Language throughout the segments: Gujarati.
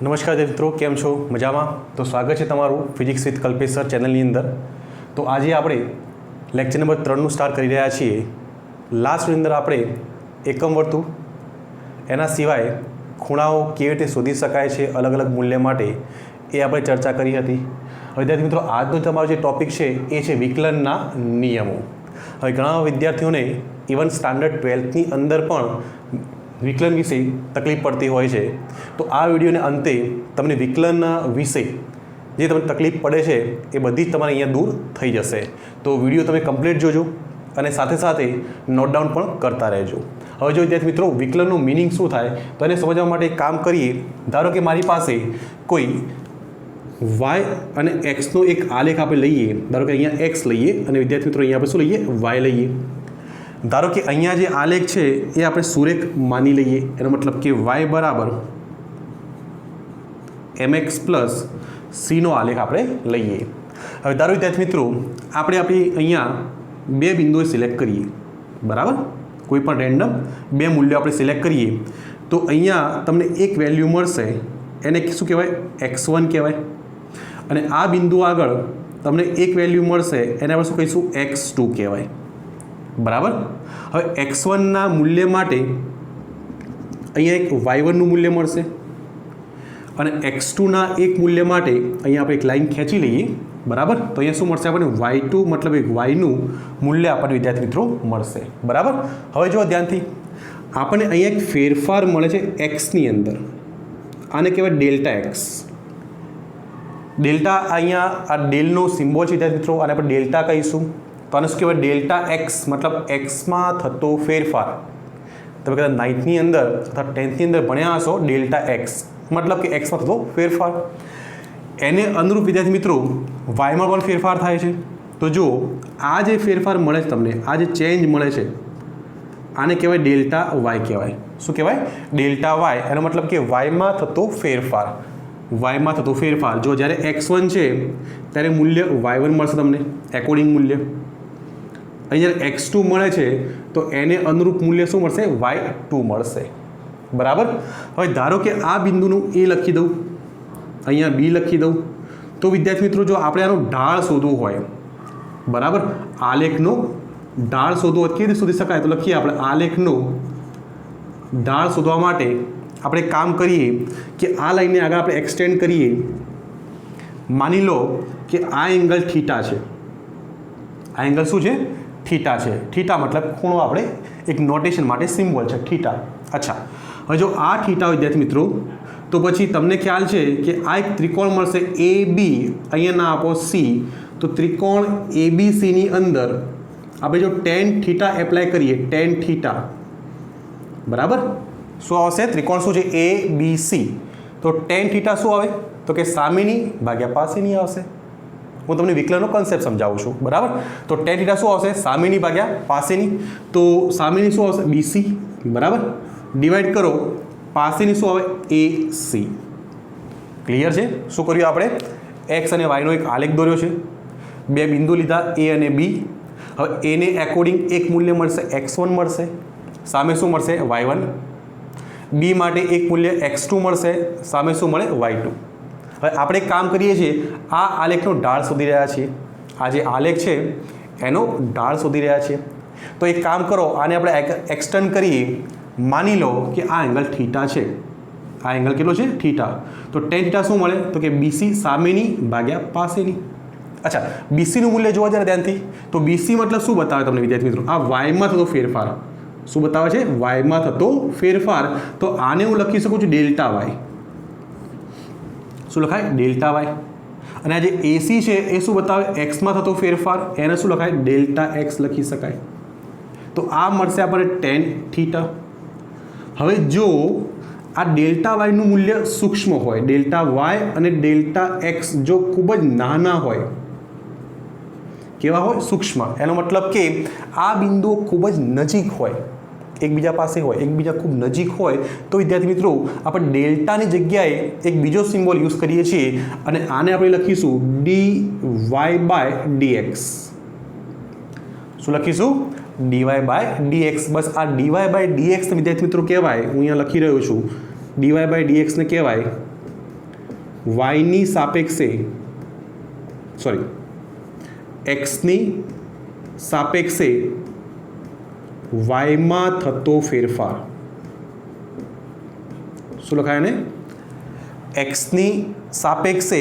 નમસ્કાર મિત્રો, કેમ છો? મજામાં? તો સ્વાગત છે તમારું ફિઝિક્સ વિથ કલ્પેશ સર ચેનલની અંદર. તો આજે આપણે લેક્ચર નંબર 3નું સ્ટાર્ટ કરી રહ્યા છીએ. લાસ્ટની અંદર આપણે એકમ વર્તુળ, એના સિવાય ખૂણાઓ કેવી રીતે શોધી શકાય છે અલગ અલગ મૂલ્ય માટે, એ આપણે ચર્ચા કરી હતી. હવે વિદ્યાર્થી મિત્રો, આજનો તમારો જે ટૉપિક છે એ છે વિકલનના નિયમો. હવે ઘણા વિદ્યાર્થીઓને ઇવન સ્ટાન્ડર્ડ 12થની અંદર પણ વિકલન વિશે તકલીફ પડતી હોય છે. તો આ વિડીયોને અંતે તમને વિકલન વિશે જે તમને તકલીફ પડે છે એ બધી જ તમારે અહીંયા દૂર થઈ જશે. તો વિડીયો તમે કમ્પ્લીટ જોજો અને સાથે સાથે નોટ ડાઉન પણ કરતા રહેજો. હવે જો વિદ્યાર્થી મિત્રો, વિકલનનું મિનિંગ શું થાય તો એને સમજવા માટે એક કામ કરીએ. ધારો કે મારી પાસે કોઈ વાય અને એક્સનો એક આલેખ આપણે લઈએ. ધારો કે અહીંયા એક્સ લઈએ અને વિદ્યાર્થી મિત્રો અહીંયા આપણે શું લઈએ? વાય લઈએ. ધારો કે અહીંયા જે આલેખ છે એ આપણે સુરેખ માની લઈએ. એનો મતલબ કે વાય બરાબર mx પ્લસ સીનો આલેખ આપણે લઈએ. હવે ધારો વિદ્યાર્થી મિત્રો, આપણે આપણી અહીંયા બે બિંદુઓ સિલેક્ટ કરીએ. બરાબર, કોઈ પણ રેન્ડમ બે મૂલ્યો આપણે સિલેક્ટ કરીએ તો અહીંયા તમને એક વેલ્યુ મળશે. એને શું કહેવાય? x1 કહેવાય. અને આ બિંદુ આગળ તમને એક વેલ્યુ મળશે, એને આપણે શું કહીશું? x2 કહેવાય. બરાબર. હવે x1ના મૂલ્ય માટે અહીંયા એક y1નું મૂલ્ય મળશે અને x2ના એક મૂલ્ય માટે અહીંયા આપણે એક લાઈન ખેંચી લઈએ. બરાબર. તો અહીંયા શું મળશે આપણને? y2 મતલબ એક yનું મૂલ્ય આપણને વિદ્યાર્થી મિત્રો મળશે. બરાબર. હવે જો ધ્યાનથી, આપણને અહીંયા એક ફેરફાર મળે છે એક્સની અંદર. આને કહેવાય ડેલ્ટા એક્સ. ડેલ્ટા અહીંયા આ ડેલનો સિમ્બોલ છે વિદ્યાર્થી મિત્રો, આને આપણે ડેલ્ટા કહીશું. તો આને શું કહેવાય? ડેલ્ટા એક્સ મતલબ એક્સમાં થતો ફેરફાર. તમે કદાચ 9થની અંદર અથવા 10થની અંદર ભણ્યા હશો. ડેલ્ટા એક્સ મતલબ કે એક્સમાં થતો ફેરફાર. એને અનુરૂપ વિદ્યાર્થી મિત્રો વાયમાં પણ ફેરફાર થાય છે. તો જો આ જે ફેરફાર મળે છે તમને, આ જે ચેન્જ મળે છે, આને કહેવાય ડેલ્ટા વાય કહેવાય. શું કહેવાય? Delta Y. એનો મતલબ કે વાયમાં થતો ફેરફાર. વાયમાં થતો ફેરફાર. જો જ્યારે x1 છે ત્યારે મૂલ્ય y1 મળશે તમને, એકોર્ડિંગ મૂલ્ય. અહીં જ્યારે x2 મળે છે તો એને અનુરૂપ મૂલ્ય શું મળશે? y2 મળશે. બરાબર. હવે ધારો કે આ બિંદુનું a લખી દઉં, અહીંયા b લખી દઉં. તો વિદ્યાર્થી મિત્રો, જો આપણે આનો ઢાળ શોધવું હોય, બરાબર, આલેખનો ઢાળ શોધવો હોય, કેવી રીતે શોધી શકાય? તો લખીએ આપણે આલેખનો ઢાળ શોધવા માટે આપણે કામ કરીએ કે આ લાઈનને આગળ આપણે એક્સટેન્ડ કરીએ. માની લો કે આ એંગલ થીટા છે. આ એંગલ શું છે? થીટા છે. થીટા મતલબ ખૂણો, આપણે એક નોટેશન માટે સિમ્બોલ છે થીટા. અચ્છા, હવે જો આ થીટા વિદ્યાર્થી મિત્રો, તો પછી તમને ખ્યાલ છે કે આ એક ત્રિકોણ મળશે એ બી. અહીંયા ના આપો સી. તો ત્રિકોણ એ બી સીની અંદર આપણે જો ટેન થીટા એપ્લાય કરીએ, ટેન થીટા, બરાબર, શું આવશે? ત્રિકોણ શું છે? એ બી સી. તો ટેન થીટા શું આવે? તો કે સામેની ભાગ્યા પાસેની આવશે. હું તમને વિકલનનો કન્સેપ્ટ સમજાવું છું. બરાબર. તો ટેન થીટા શું આવશે? સામેની ભાગ્યા પાસેની. તો સામેની શું આવશે? બીસી. બરાબર. ડિવાઈડ કરો, પાસેની શું આવે? A C. ક્લિયર છે? શું કર્યું આપણે? એક્સ અને વાયનો એક આલેખ દોર્યો છે. બે બિંદુ લીધા, એ અને બી. હવે એને એકોર્ડિંગ એક મૂલ્ય મળશે, x1 મળશે. સામે શું મળશે? y1. બી માટે એક મૂલ્ય x2 મળશે. સામે શું મળે? y2. હવે આપણે એક કામ કરીએ છીએ, આ આલેખનો ઢાળ શોધી રહ્યા છીએ. આ જે આલેખ છે એનો ઢાળ શોધી રહ્યા છીએ. તો એક કામ કરો, આને આપણે એક્સટેન્ડ કરીએ. માની લો કે આ એંગલ થીટા છે. આ એંગલ કેટલો છે? થીટા. તો ટેન થીટા શું મળે? તો કે બીસી સામેની ભાગ્યા પાસેની. અચ્છા, બીસીનું મૂલ્ય જોવા જરા ધ્યાનથી. તો બીસી મતલબ શું બતાવે તમને વિદ્યાર્થી મિત્રો? આ વાયમાં થતો ફેરફાર. શું બતાવે છે? વાયમાં થતો ફેરફાર. તો આને હું લખી શકું છું ડેલ્ટા વાય. શું લખાય? Delta Y. અને આ જે એસી છે એ શું બતાવે? એક્સમાં થતો ફેરફાર. એને શું લખાય? ડેલ્ટા એક્સ લખી શકાય. તો આ મળશે આપણને ટેન થીટા. હવે જો આ ડેલ્ટા વાયનું મૂલ્ય સૂક્ષ્મ હોય, ડેલ્ટા વાય અને ડેલ્ટા એક્સ જો ખૂબ જ નાના હોય, કેવા હોય? સૂક્ષ્મ. એનો મતલબ કે આ બિંદુઓ ખૂબ જ નજીક હોય, એકબીજા પાસે હોય, એકબીજા ખૂબ નજીક હોય, તો વિદ્યાર્થી મિત્રો આપણે ડેલ્ટાની જગ્યાએ એક બીજો સિમ્બોલ યુઝ કરીએ છીએ અને આને આપણે લખીશું dy બાય dx. શું લખીશું? dy by dx. બસ આ dy બાય dx ને વિદ્યાર્થી મિત્રો કહેવાય, હું અહીંયા લખી રહ્યો છું, dy બાય dx ને કહેવાય વાયની સાપેક્ષે એક્સની સાપેક્ષે વાયમાં થતો ફેરફાર. શું લખાય ને? એક્સની સાપેક્ષે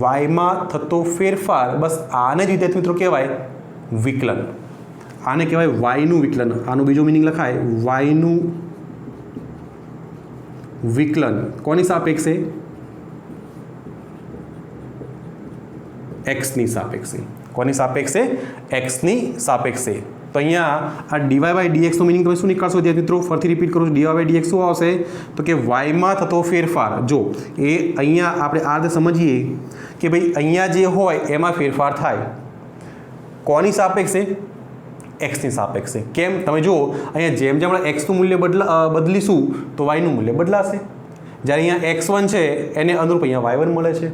વાયમાં થતો ફેરફાર. બસ આને જ વિદ્યાર્થી મિત્રો કહેવાય વિકલન. આને કહેવાય વાયનું વિકલન. આનું બીજું મિનિંગ લખાય વાયનું વિકલન. કોની સાપેક્ષે? એક્સની સાપેક્ષે. કોની સાપેક્ષે? એક્સની સાપેક્ષે. તો અહીંયા આ ડીવાય બાય ડીએક્સનો મિનિંગ તમે શું નીકાળશો વિદ્યાર્થી મિત્રો? ફરીથી રિપીટ કરું છું. ડીવાય બાય ડીએક્સ શું આવશે? તો કે વાયમાં થતો ફેરફાર. જો એ અહીંયા આપણે આ રીતે સમજીએ કે ભાઈ અહીંયા જે હોય એમાં ફેરફાર થાય. કોની સાપેક્ષે? એક્સની સાપેક્ષે. કેમ? તમે જુઓ અહીંયા જેમ જેમ આપણે એક્સનું મૂલ્ય બદલીશું તો વાયનું મૂલ્ય બદલાશે. જ્યારે અહીંયા x1 છે એને અનુરૂપ અહીંયા y1 મળે છે.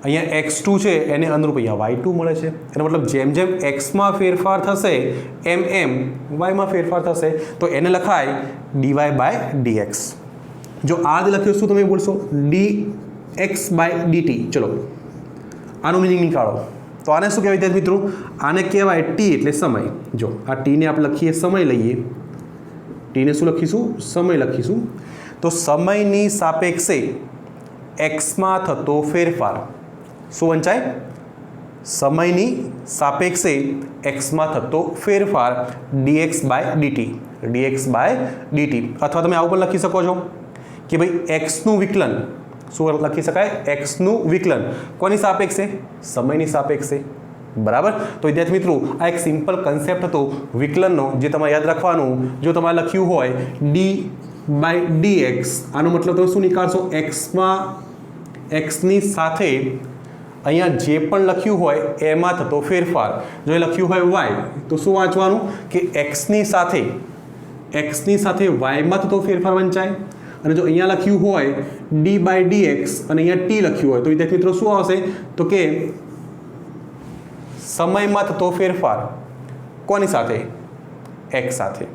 અહીંયા x2 છે એને અનુરૂપ અહીંયા y2 મળે છે. એનો મતલબ જેમ જેમ એક્સમાં ફેરફાર થશે એમ એમ વાયમાં ફેરફાર થશે. તો એને લખાય ડીવાય બાય ડીએક્સ. જો આ જ લખ્યું શું તમે બોલશો? dx by dt. ચલો આનું મિનિંગ નીકાળો. તો આને શું કહેવાય વિદ્યાર્થી મિત્રો? આને કહેવાય ટી એટલે સમય. જો આ ટીને આપણે લખીએ સમય લઈએ. ટીને શું લખીશું? સમય લખીશું. તો સમયની સાપેક્ષે એક્સમાં થતો ફેરફાર શું વંચાય? સમયની સાપેક્ષે એક્સમાં થતો ફેરફાર dx by dt. dx by dt. અથવા તમે આવું પણ લખી શકો છો કે ભાઈ એક્સનું વિકલન. શું લખી શકાય? એક્સનું વિકલન. કોની સાપેક્ષે? સમયની સાપેક્ષે. બરાબર. તો વિદ્યાર્થી મિત્રો આ એક સિમ્પલ કન્સેપ્ટ હતો વિકલનનો જે તમારે યાદ રાખવાનું. જો તમારે લખ્યું હોય ડી બાય ડીએક્સ, આનો મતલબ તમે શું નીકાળશો? એક્સની સાથે અહીંયા જે પણ લખ્યું હોય એમાં થતો ફેરફાર. જો એ લખ્યું હોય વાય તો શું વાંચવાનું? કે એક્સની સાથે વાયમાં થતો ફેરફાર વંચાય. અને જો અહીંયા લખ્યું હોય ડી બાય ડીએક્સ અને અહીંયા ટી લખ્યું હોય તો વિદ્યાર્થી મિત્રો શું આવશે? તો કે સમયમાં થતો ફેરફાર કોની સાથે? એક્સ સાથે.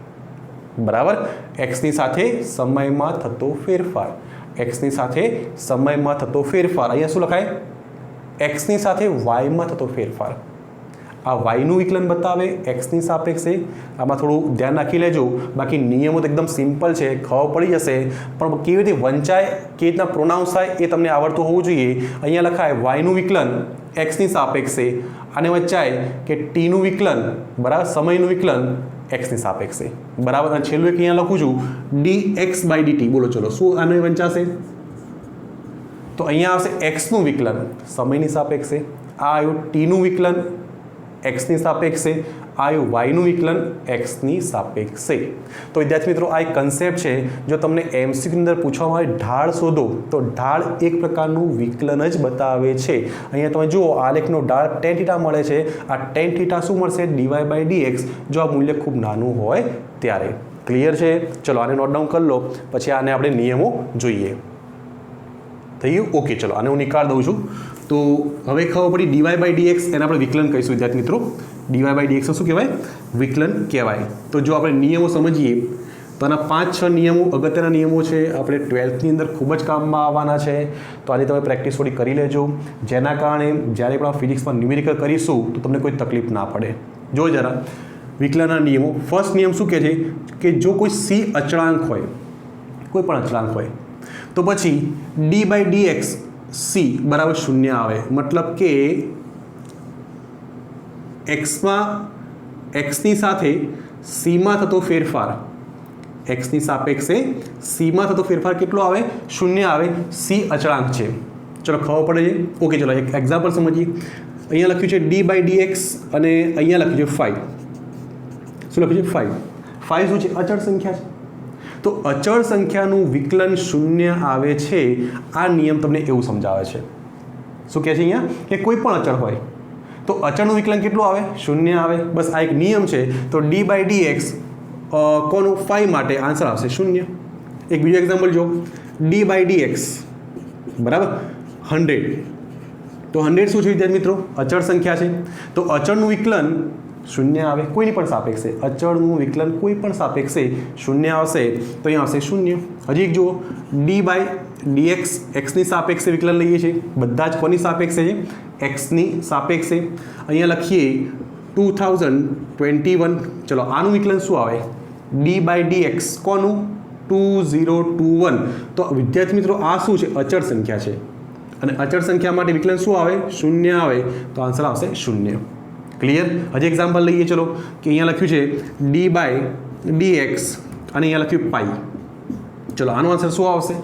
બરાબર. એક્સની સાથે સમયમાં થતો ફેરફાર. એક્સની સાથે સમયમાં થતો ફેરફાર. અહીંયા શું લખાય? એક્સની સાથે વાયમાં થતો ફેરફાર. આ વાયનું વિકલન બતાવે એક્સની સાપેક્ષે. આમાં થોડું ધ્યાન રાખી લેજો. બાકી નિયમો તો એકદમ સિમ્પલ છે, ખબર પડી જશે. પણ કેવી રીતે વંચાય, કેવી રીતના પ્રોનાઉન્સ થાય એ તમને આવડતું હોવું જોઈએ. અહીંયા લખાય વાયનું વિકલન એક્સની સાપેક્ષે. આને વંચાય કે ટીનું વિકલન બરાબર સમયનું વિકલન એક્સની સાપેક્ષે. બરાબર. અને છેલ્લું એક અહીંયા લખું છું dx બાય dt. બોલો ચલો શું આને વંચાશે? તો અહીંયા આવશે એક્સનું વિકલન સમયની સાપેક્ષે. આ આવ્યું ટીનું વિકલન એક્સની સાપેક્ષે. આ આવ્યું વાયનું વિકલન એક્સની સાપેક્ષે. તો વિદ્યાર્થી મિત્રો આ એક કન્સેપ્ટ છે. જો તમને એમસીક્યુ અંદર પૂછવામાં આવે ઢાળ શોધો તો ઢાળ એક પ્રકારનું વિકલન જ બતાવે છે. અહીંયા તમે જુઓ આલેખનો ઢાળ tan θ મળે છે. આ tan θ શું મળશે? Dy by dx. જો આ મૂલ્ય ખૂબ નાનું હોય ત્યારે. ક્લિયર છે? ચલો આને નોટ ડાઉન કરી લો. પછી આને આપણે નિયમો જોઈએ. થઈ ગયું? ઓકે. ચલો આને હું નીકાળ દઉં છું. તો હવે ખબર પડી ડીવાય બાય ડીએક્સ એને આપણે વિકલન કહીશું વિદ્યાર્થી મિત્રો. ડીવાય બાય ડીએક્સ શું કહેવાય? વિકલન કહેવાય. તો જો આપણે નિયમો સમજીએ તો આના 5-6 નિયમો અગત્યના નિયમો છે. આપણે 12થની અંદર ખૂબ જ કામમાં આવવાના છે. તો આની તમે પ્રેક્ટિસ થોડી કરી લેજો. જેના કારણે જ્યારે પણ ફિઝિક્સમાં ન્યુમેરિકલ કરીશું તો તમને કોઈ તકલીફ ના પડે. જો જરા વિકલનના નિયમો. ફર્સ્ટ નિયમ શું કહે છે કે જો કોઈ સી અચળાંક હોય, કોઈ પણ અચળાંક હોય તો પછી ડી બાય ડીએક્સ સી બરાબર 0 આવે. મતલબ કે એક્સની સાથે સીમાં થતો ફેરફાર, એક્સની સાપેક્ષે સીમાં થતો ફેરફાર કેટલો આવે? 0 આવે. સી અચળાંક છે. ચલો ખબર પડે છે. ઓકે. ચલો એક એક્ઝામ્પલ સમજીએ. અહીંયા લખ્યું છે ડી બાય ડીએક્સ અને અહીંયા લખ્યું છે 5. શું લખ્યું છે? 5 શું છે? અચળ સંખ્યા છે. તો અચળ સંખ્યાનું વિકલન 0 આવે છે. આ નિયમ તમને એવું સમજાવે છે. શું કહે છે અહીંયા? કે કોઈ પણ અચળ હોય તો અચળનું વિકલન કેટલું આવે? 0 આવે. બસ આ એક નિયમ છે. તો ડી બાય ડીએક્સ કોનું? 5 માટે આન્સર આવશે 0. એક બીજું એક્ઝામ્પલ જો. ડી બાય ડીએક્સ બરાબર 100. તો 100 શું છે વિદ્યાર્થી મિત્રો? અચળ સંખ્યા છે. તો અચળનું વિકલન શૂન્ય આવે, કોઈની પણ સાપેક્ષે અચળનું વિકલન કોઈ પણ સાપેક્ષે શૂન્ય આવશે તો અહીંયા આવશે શૂન્ય. હજી એક જુઓ, ડી બાય ડીએક્સ એક્સની સાપેક્ષે વિકલન લઈએ છીએ, બધા જ કોની સાપેક્ષે છે? એક્સની સાપેક્ષે. અહીંયા લખીએ 2021. ચલો આનું વિકલન શું આવે? ડી બાય ડીએક્સ કોનું? 2021. તો વિદ્યાર્થી મિત્રો આ શું છે? અચળ સંખ્યા છે અને અચળ સંખ્યા માટે વિકલન શું આવે? શૂન્ય આવે. તો આન્સર આવશે શૂન્ય. ક્લિયર? હજી એક્ઝામ્પલ લઈએ. ચલો કે અહીંયા લખ્યું છે ડી બાય ડીએક્સ અને અહીંયા લખ્યું પાઈ. ચલો આનો આન્સર શું આવશે?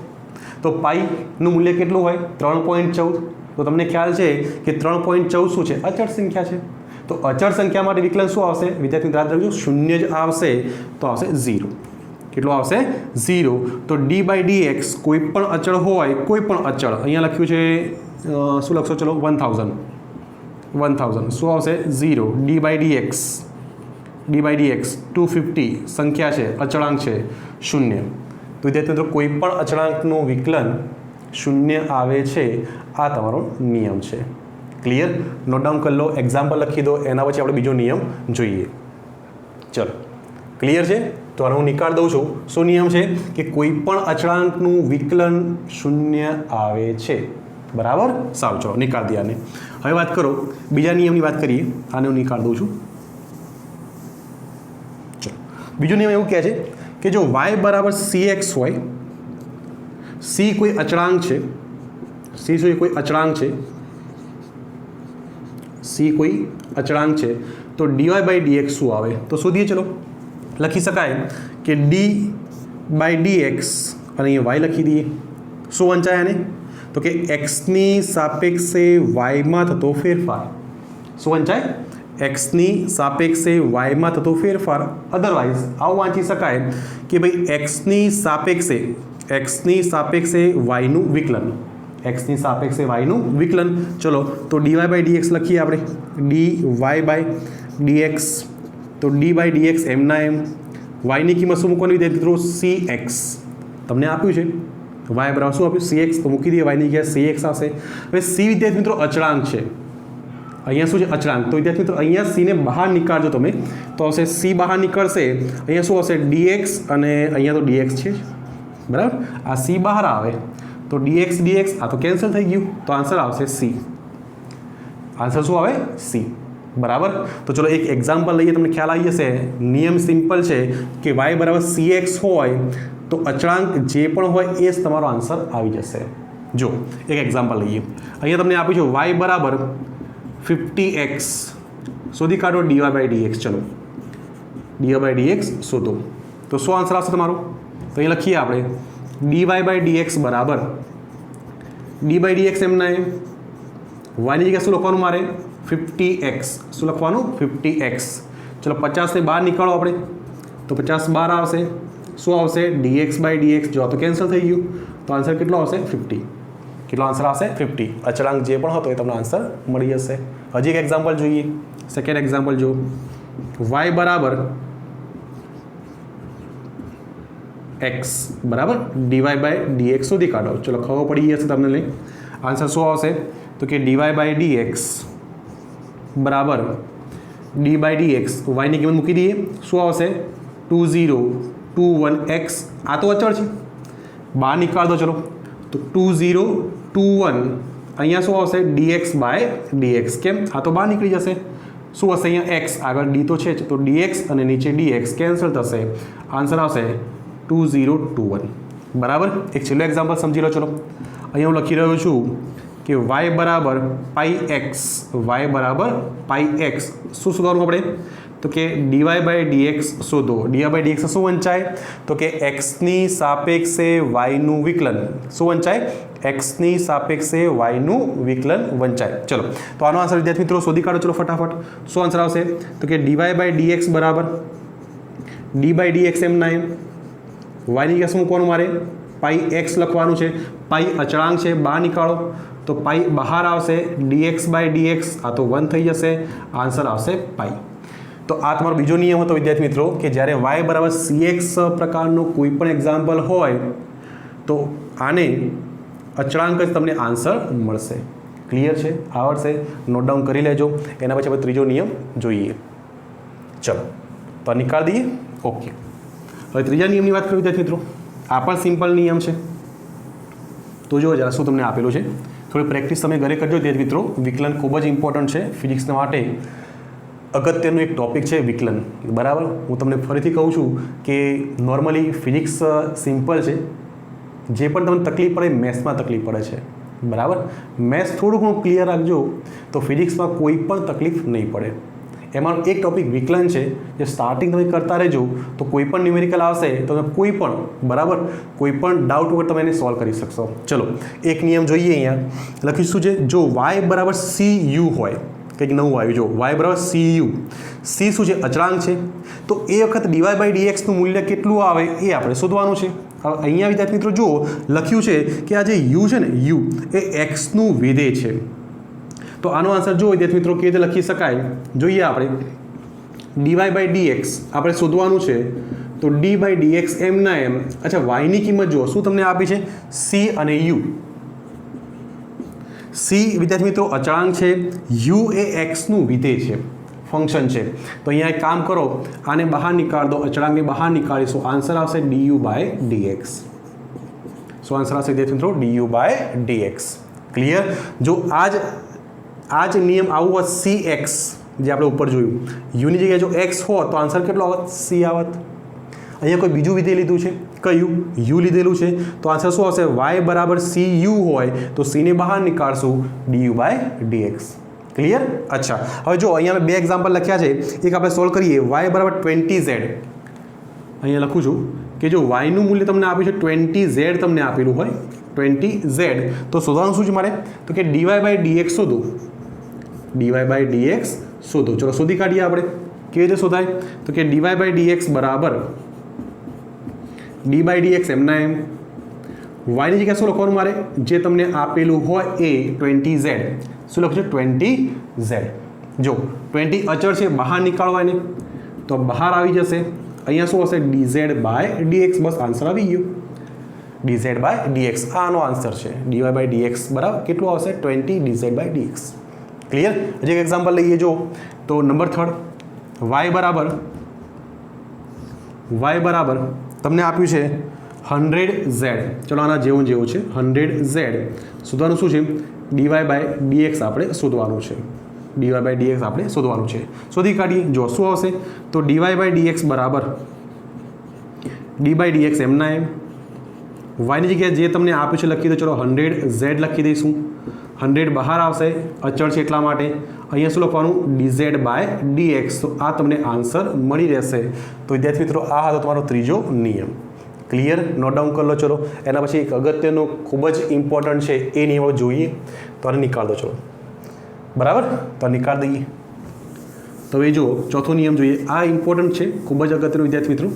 તો પાઈનું મૂલ્ય કેટલું હોય? 3.14. તો તમને ખ્યાલ છે કે 3.14 શું છે? અચળ સંખ્યા છે. તો અચળ સંખ્યા માટે વિકલન શું આવશે? વિદ્યાર્થી યાદ રાખજો, શૂન્ય જ આવશે તો આવશે 0. કેટલું આવશે? 0. તો ડી બાય ડીએક્સ કોઈ પણ અચળ હોય, કોઈ પણ અચળ, અહીંયા લખ્યું છે શું લખશો? ચલો 1000. શું આવશે? 0. ડી બાય ડીએક્સ 250 સંખ્યા છે, અચળાંક છે 0. તો વિદ્યાર્થી મિત્રો કોઈ પણ અચળાંકનું વિકલન શૂન્ય આવે છે. આ તમારો નિયમ છે. ક્લિયર? નોટ ડાઉન કરી લો, એક્ઝામ્પલ લખી દો, એના પછી આપણે બીજો નિયમ જોઈએ. ચલો ક્લિયર છે? તો આનો હું નિકાળ દઉં છું. શું નિયમ છે? કે કોઈ પણ અચળાંકનું વિકલન શૂન્ય આવે છે. બરાબર? સાવ ચલો નિકાળ દઈએ આને. હવે વાત કરો બીજા નિયમની વાત કરીએ. આને હું નિકાળ દઉં છું. ચલો બીજો નિયમ એવું કહે છે કે જો y બરાબર cx હોય, c કોઈ અચળાંક છે, કોઈ અચળાંક છે, તો dy બાય dx શું આવે? તો શોધીએ. ચલો લખી શકાય કે ડી બાય ડીએક્સ અને અહીંયા y લખી દઈએ. શું વંચાય આને? તો કે એક્સની સાપેક્ષે વાયમાં થતો ફેરફાર. શું વંચાય? એક્સની સાપેક્ષે વાયમાં થતો ફેરફાર. અધરવાઇઝ આવું વાંચી શકાય કે ભાઈ એક્સની સાપેક્ષે વાયનું વિકલન. ચલો તો dy બાય dx લખીએ આપણે. dy by dx. તો ડી બાય ડીએક્સ એમના એમ. વાયની કિંમત શું મૂકવાની વિદ્યાર્થી મિત્રો? cx. તમને આપ્યું છે વાય બરાબર શું આપ્યું? cx. તો મૂકી દઈએ, વાયની જગ્યાએ cx આવશે. હવે c વિદ્યાર્થી મિત્રો અચળાંક છે. અહીંયા શું છે? અચળાંક. તો વિદ્યાર્થી મિત્રો અહીંયા c ને બહાર નીકાળજો તમે તો આવશે c બહાર નીકળશે. અહીંયા શું આવશે? dx અને અહીંયા તો dx છે બરાબર. આ c બહાર આવે તો dx આ તો કેન્સલ થઈ ગયું. તો આન્સર આવશે c. આન્સર શું આવે? c. બરાબર. તો ચલો એક એક્ઝામ્પલ લઈએ, તમને ખ્યાલ આવી જશે. નિયમ સિમ્પલ છે કે y બરાબર cx હોય તો અચળાંક જે પણ હોય એ જ તમારો આન્સર આવી જશે. જો એક એક્ઝામ્પલ લઈએ. અહીંયા તમને આપ્યું છે y બરાબર 50x. શોધી કાઢો dy બાય dx. ચલો dy બાય dx શોધો. તો શું આન્સર આવશે તમારો? તો અહીં લખીએ આપણે dy બાય dx બરાબર ડી બાય ડીએક્સ એમના એમ. વાયની જગ્યાએ શું લખવાનું મારે? 50x. શું લખવાનું? 50x. ચલો 50 ને બહાર નીકાળો આપણે તો 50 બહાર આવશે. શું આવશે? dx by dx. જો તો કેન્સલ થઈ ગયું તો આન્સર કેટલો આવશે? 50. કેટલો આન્સર આવશે? 50. અચળાંક જે પણ હતો એ તમને આન્સર મળી જશે. હજી એક એક્ઝામ્પલ જોઈએ. સેકન્ડ એક્ઝામ્પલ જો y બરાબર x બરાબર dy બાય dx શોધી કાઢો. ચલો ખબર પડી જશે તમને. લઈ આન્સર શું આવશે? તો કે dy બાય dx બરાબર ડી બાય ડીએક્સ. વાયની કિંમત મૂકી દઈએ. શું આવશે? 2021x. આ તો અચળ છે, બહાર નીકાળ દો. ચલો તો 2021 અહીંયા શું આવશે? dx by dx. કેમ? આ તો બહાર નીકળી જશે. શું હશે? અહીંયા x આગળ d તો છે જ, તો dx અને નીચે dx કેન્સલ થશે. આન્સર આવશે 2021. બરાબર. એક છેલ્લો એક્ઝામ્પલ સમજી લો. ચલો અહીંયા હું લખી રહ્યો છું કે y બરાબર પાઈ એક્સ. શું શોધવાનું આપણે? તો કે dy બાય dx શોધો. dy બાય dx શું વંચાય? તો કે એક્સની સાપેક્ષે વાયનું વિકલન. શું વંચાય? એક્સની સાપેક્ષે વાયનું વિકલન વંચાય. ચલો તો આનો આન્સર વિદ્યાર્થી મિત્રો શોધી કાઢો. ચલો ફટાફટ. શું આન્સર આવશે? તો કે dy બાય dx બરાબર ડી બાય dx એમના એમ. વાયની જગ્યાએ શું મૂકવાનું મારે? પાઈ એક્સ લખવાનું છે. પાઈ અચળાંક છે, બહાર નીકાળો તો પાઈ બહાર આવશે. dx બાય dx આ તો 1 થઈ જશે. આન્સર આવશે પાઈ. તો આ તમારો બીજો નિયમ હતો વિદ્યાર્થી મિત્રો કે જ્યારે y બરાબર cx પ્રકારનો કોઈ પણ એક્ઝામ્પલ હોય તો આને અચળાંક જ તમને આન્સર મળશે. ક્લિયર છે? આવડશે? નોટ ડાઉન કરી લેજો. એના પછી આપણે ત્રીજો નિયમ જોઈએ. ચલો તો નીકાળી દઈએ. ઓકે, હવે ત્રીજા નિયમની વાત કરીએ વિદ્યાર્થી મિત્રો. આ પણ સિમ્પલ નિયમ છે. તો જો જરા શું તમને આપેલું છે, થોડી પ્રેક્ટિસ તમે ઘરે કરજો વિદ્યાર્થી મિત્રો. વિકલન ખૂબ જ ઇમ્પોર્ટન્ટ છે ફિઝિક્સના માટે. અગત્યનું એક ટૉપિક છે વિકલન, બરાબર. હું તમને ફરીથી કહું છું કે નોર્મલી ફિઝિક્સ સિમ્પલ છે, જે પણ તમને તકલીફ પડે મેથ્સમાં તકલીફ પડે છે, બરાબર. મેથ્સ થોડું ઘણું ક્લિયર રાખજો તો ફિઝિક્સમાં કોઈ પણ તકલીફ નહીં પડે. એમાં એક ટૉપિક વિકલન છે, જે સ્ટાર્ટિંગ તમે કરતા રહેજો તો કોઈ પણ ન્યુમેરિકલ આવશે તો તમે કોઈ પણ, બરાબર, કોઈ પણ ડાઉટ વગર તમે એને સોલ્વ કરી શકશો. ચલો એક નિયમ જોઈએ. અહીંયા લખીશું છે, જો y બરાબર CU હોય, કંઈક નવું આવ્યું, જો y બરાબર CU, C શું છે, અચળાંક છે, તો એ વખત dy/dxનું મૂલ્ય કેટલું આવે એ આપણે શોધવાનું છે. હવે અહીંયા વિદ્યાર્થી મિત્રો જુઓ લખ્યું છે કે આ જે u છે ને, u એ x નું વિધેય છે. તો આનો આન્સર જો વિદ્યાર્થી મિત્રો કેવી રીતે લખી શકાય જોઈએ. આપણે dy/dx આપણે શોધવાનું છે, તો d/dx એમના એમ. અચ્છા, yની કિંમત જુઓ શું તમને આપી છે, c અને u. c વિદ્યાર્થી મિત્રો અચળાંક છે, u એ x નું વિધેય છે, ફંક્શન છે. તો અહીંયા એક કામ કરો, આને બહાર નીકાળ દો, અચળાંકને બહાર નીકાળીશું, આન્સર આવશે du/dx. સો આન્સર આવશે વિદ્યાર્થી મિત્રો du/dx. ક્લિયર. જો આ જ નિયમ આવું હોત cx, જે આપણે ઉપર જોયું, યુની જગ્યાએ જો x હોત તો આન્સર કેટલો આવત, c આવત. અહીંયા કોઈ બીજું વિધેય લીધું છે, કયું, u લીધેલું છે, તો આન્સર શું આવશે, y બરાબર cu હોય તો c ને બહાર નીકાળશું, du/dx. ક્લિયર. અચ્છા, હવે જો અહીંયા બે એક્ઝામ્પલ લખ્યા છે, એક આપણે સોલ્વ કરીએ. y બરાબર 20z, અહીંયા લખું છું કે જો y નું મૂલ્ય તમને આપ્યું છે 20z, તમને આપેલું હોય 20z, તો શોધવાનું શું છે મારે, તો કે dy/dx શોધો, dy/dx શોધો. ચલો શોધી કાઢીએ આપણે. કેવી રીતે શોધાય, તો કે dy/dx બરાબર d/dx એમના એમ. yની જગ્યાએ શું લખવાનું મારે, જે તમને આપેલું હોય એ 20z. શું લખશું, 20z. જો 20 અચળ છે, બહાર નીકાળવા એને, તો બહાર આવી જશે. અહીંયા શું હશે, dz/dx. બસ આન્સર આવી ગયો, dz/dx. આનો આન્સર છે dy/dx બરાબર કેટલું આવશે, 20 dz/dx. ક્લિયર. હજી એક એક્ઝામ્પલ લઈએ. જો તો નંબર 3, y બરાબર તમને આપ્યું છે 100z. ચલો આના જેવું છે 100z. શોધવાનું શું છે, dy/dx આપણે શોધવાનું છે, dy/dx આપણે શોધવાનું છે. શોધી કાઢીએ. જો શું આવશે, તો dy/dx બરાબર d/dx એમના એમ. yની જગ્યાએ જે તમને આપ્યું છે લખી દો. ચલો 100z લખી દઈશું. 100 બહાર આવશે, અચળ છે એટલા માટે. અહીંયા શું લખવાનું, dz/dx. તો આ તમને આન્સર મળી રહેશે. તો વિદ્યાર્થી મિત્રો આ હતો તમારો ત્રીજો નિયમ. ક્લિયર. નોટ ડાઉન કરી લો. ચલો એના પછી એક અગત્યનો ખૂબ જ ઇમ્પોર્ટન્ટ છે, એ નિયમો જોઈએ. તો આને નીકાળ દો. ચલો બરાબર, તો નીકાળ દઈએ. તો એ જુઓ ચોથો નિયમ જોઈએ. આ ઇમ્પોર્ટન્ટ છે, ખૂબ જ અગત્યનો વિદ્યાર્થી મિત્રો.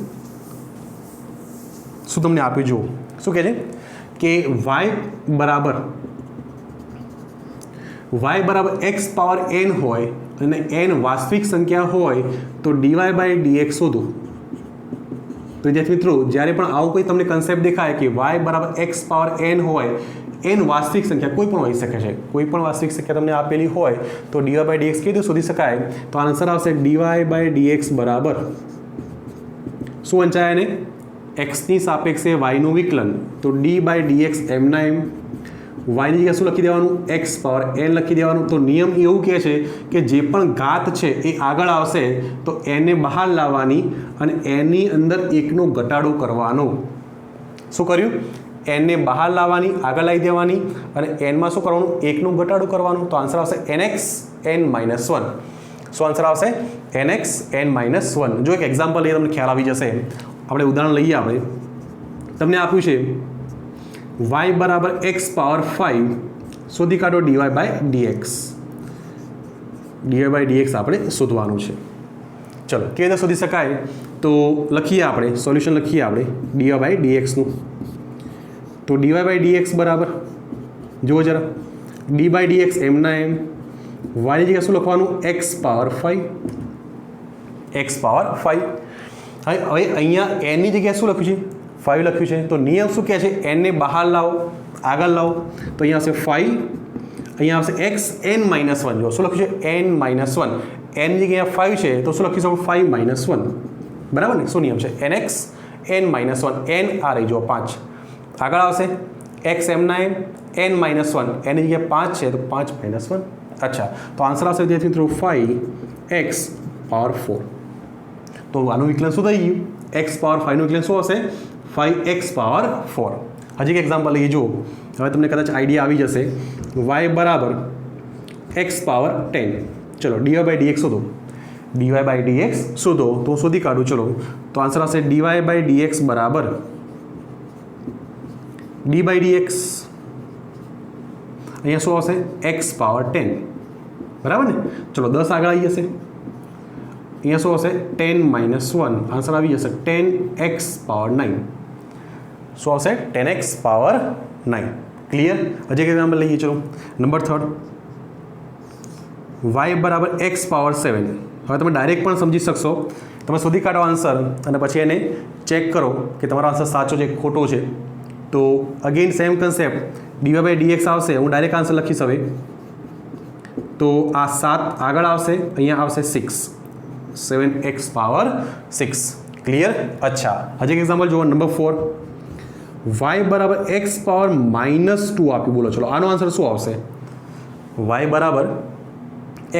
શું તમને આપ્યું જુઓ, શું કહે છે કે y બરાબર x પાવર n હોય અને n વાસ્તવિક સંખ્યા હોય તો dy/dx શોધો. તો વિદ્યાર્થી મિત્રો જ્યારે પણ આવું કોઈ તમને કન્સેપ્ટ દેખાય કે y બરાબર x પાવર n હોય, n વાસ્તવિક સંખ્યા કોઈ પણ હોઈ શકે છે, કોઈ પણ વાસ્તવિક સંખ્યા તમને આપેલી હોય તો dy/dx કેવી રીતે શોધી શકાય, તો આન્સર આવશે dy/dx બરાબર શું વંચાય એને, x ની સાપેક્ષે y નું વિકલન. તો d/dx એમના એમ. yની જગ્યાએ શું લખી દેવાનું, x પાવર n લખી દેવાનું. તો નિયમ એવું કહે છે કે જે પણ ઘાત છે એ આગળ આવશે તો n ને બહાર લાવવાની અને n ની અંદર એકનો ઘટાડો કરવાનો. શું કર્યું, n ને બહાર લાવવાની, આગળ લાવી દેવાની અને n માં શું કરવાનું, એકનો ઘટાડો કરવાનો. તો આન્સર આવશે nx n-1. શું આન્સર આવશે, nx n-1. જો એક એક્ઝામ્પલ લઈએ તમને ખ્યાલ આવી જશે. આપણે ઉદાહરણ લઈએ. આપણે તમને આપ્યું છે y બરાબર x પાવર 5, શોધી કાઢો dy/dx. dy/dx આપણે શોધવાનું છે. ચલો કેવી રીતે શોધી શકાય, તો લખીએ આપણે સોલ્યુશન લખીએ આપણે dy/dx નું. તો dy/dx બરાબર જુઓ જરા, d/dx એમના એમ. y ની જગ્યાએ શું લખવાનું, x પાવર 5, x પાવર 5. હવે અહીંયા n ની જગ્યાએ શું લખ્યું છે, 5 લખ્યું છે. તો નિયમ શું કહે છે, n ને બહાર લાવો, આગળ લાવો. તો અહીંયા આવશે 5, અહીંયા આવશે x n-1. જો શું લખ્યું છે, n-1. એન જગ્યાએ 5 છે તો શું લખીશું 5 માઇનસ 1, બરાબર ને? શું નિયમ છે? nx n માઇનસ 1, n આ રહી જો 5, આગળ આવશે x એમના એમ n માઇનસ 1, એની જગ્યાએ 5 છે તો 5 માઇનસ 1. અચ્છા, તો આન્સર આવશે વિદ્યાર્થી મિત્રો 5x પાવર 4. તો આનું વિકલન શું થઈ ગયું? x પાવર 5નું વિકલન શું હશે? 5x power 4. હજી એક એક્ઝામ્પલ લઈએ જુઓ, હવે તમને કદાચ આઈડિયા આવી જશે. y બરાબર x પાવર 10. ચલો dy બાય dx શોધો. dy બાય dx શોધો તો શોધી કાઢું. ચલો તો આન્સર આવશે dy બાય dx બરાબર d બાય dx, અહીંયા શું આવશે? x પાવર 10, બરાબર ને? ચલો 10 આગળ આવી જશે, અહીંયા શું આવશે? 10 માઇનસ 1, આન્સર આવી જશે 10x પાવર 9. શું આવશે? 10x power 9. ક્લિયર? હજી એક એક્ઝામ્પલ લઈએ. ચલો નંબર 3, y બરાબર x પાવર 7. હવે તમે ડાયરેક્ટ પણ સમજી શકશો, તમે શોધી કાઢો આન્સર અને પછી એને ચેક કરો કે તમારો આન્સર સાચો છે ખોટો છે. તો again same concept, dy by dx આવશે. હું ડાયરેક્ટ આન્સર લખીશ હવે. તો આ 7 આગળ આવશે, અહીંયા આવશે 6, 7x પાવર 6. ક્લિયર? અચ્છા, હજી એક એક્ઝામ્પલ જુઓ. નંબર 4, y બરાબર x પાવર માઇનસ 2 આપ્યું. બોલો ચલો આનો આન્સર શું આવશે? y બરાબર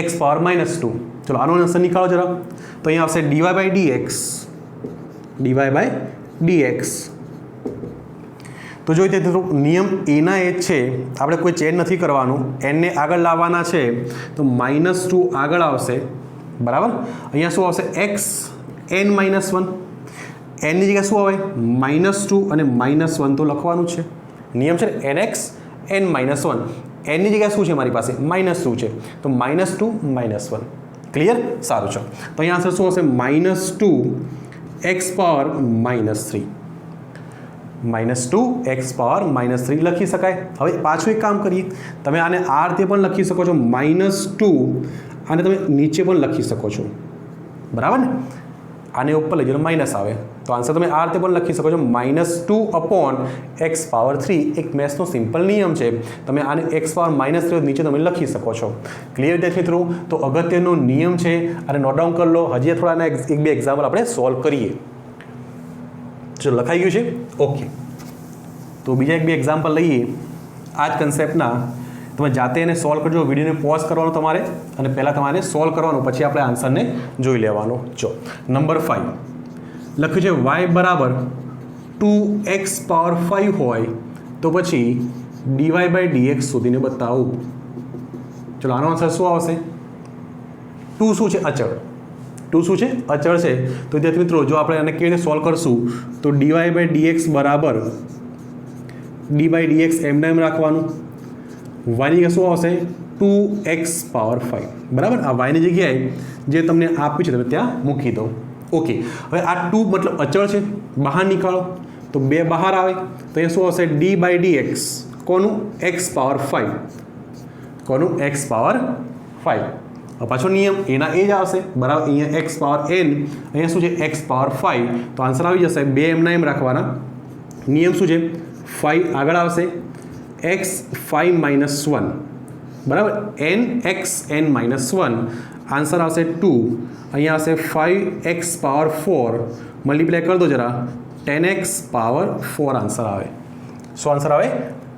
x પાવર માઇનસ 2. ચલો આનો આન્સર નીકાળો જરા. તો અહીંયા આવશે dy by dx, dy by dx. તો જોઈ તે નિયમ એના એ જ છે, આપણે કોઈ ચેન્જ નથી કરવાનું. એનને આગળ લાવવાના છે તો -2 આગળ આવશે, બરાબર? અહીંયા શું આવશે? x n માઇનસ 1, એનની જગ્યાએ શું આવે? -2 અને -1 તો લખવાનું છે. નિયમ છે ને nx n માઇનસ 1, એનની જગ્યાએ શું છે મારી પાસે? -2 છે, તો -2 -1. ક્લિયર? સારું છે. તો અહીંયા આન્સર શું હશે? -2x પાવર -3, -2x પાવર -3 લખી શકાય. હવે પાછું એક કામ કરીએ, તમે આને આ રીતે પણ લખી શકો છો, -2 આને તમે નીચે પણ લખી શકો છો, બરાબર ને? આને ઉપર લઈ જાઓ માઇનસ આવે તો આન્સર તમે આ રીતે પણ લખી શકો છો, -2 અપોન x પાવર 3. એક મેથ્સનો સિમ્પલ નિયમ છે, તમે આને x પાવર -3 નીચે તમે લખી શકો છો. ક્લિયર વિદ્યાર્થી મિત્રો? તો અગત્યનો નિયમ છે અને નોટ ડાઉન કરી લો. હજી થોડા એક બે એક્ઝામ્પલ આપણે સોલ્વ કરીએ. ચલો લખાઈ ગયું છે? ઓકે, તો બીજા એક બે એક્ઝામ્પલ લઈએ આ જ કન્સેપ્ટના. તમે જાતે એને સોલ્વ કરજો, વિડીયોને પોઝ કરવાનો તમારે અને પહેલાં તમારે સોલ્વ કરવાનું, પછી આપણે આન્સરને જોઈ લેવાનો. જો નંબર 5 લખ્યું છે y બરાબર 2x પાવર 5 હોય તો પછી dy બાય dx શોધીને બતાવું. ચલો આનો આન્સર શું આવશે? 2 શું છે? અચળ. 2 શું છે? અચળ છે. તો વિદ્યાર્થી મિત્રો જો આપણે આને કેવી રીતે સોલ્વ કરશું તો dy બાય dx બરાબર d બાય dx એમને એમ રાખવાનું. વાયની જગ્યાએ શું આવશે? 2x પાવર 5, બરાબર? આ વાયની જગ્યાએ જે તમને આપ્યું છે તમે ત્યાં મૂકી દો. ઓકે, હવે આ 2 મતલબ અચળ છે, બહાર નીકાળો તો 2 બહાર આવે તો અહીંયા શું આવશે? d by dx. કોનું? x power 5. કોનું? x power 5. પાછો નિયમ એના એ જ આવશે, બરાબર? અહીંયા x પાવર n, અહીંયા શું છે? x power 5. તો આન્સર આવી જશે 2 એમના એમ રાખવાના. નિયમ શું છે? 5 આગળ આવશે, x 5 માઇનસ 1, બરાબર? n x n minus 1, answer આવશે 2. અહીંયા આવશે 5x પાવર 4, મલ્ટીપ્લાય કરી દો જરા, 10x પાવર 4 આન્સર આવે. શું આન્સર આવે?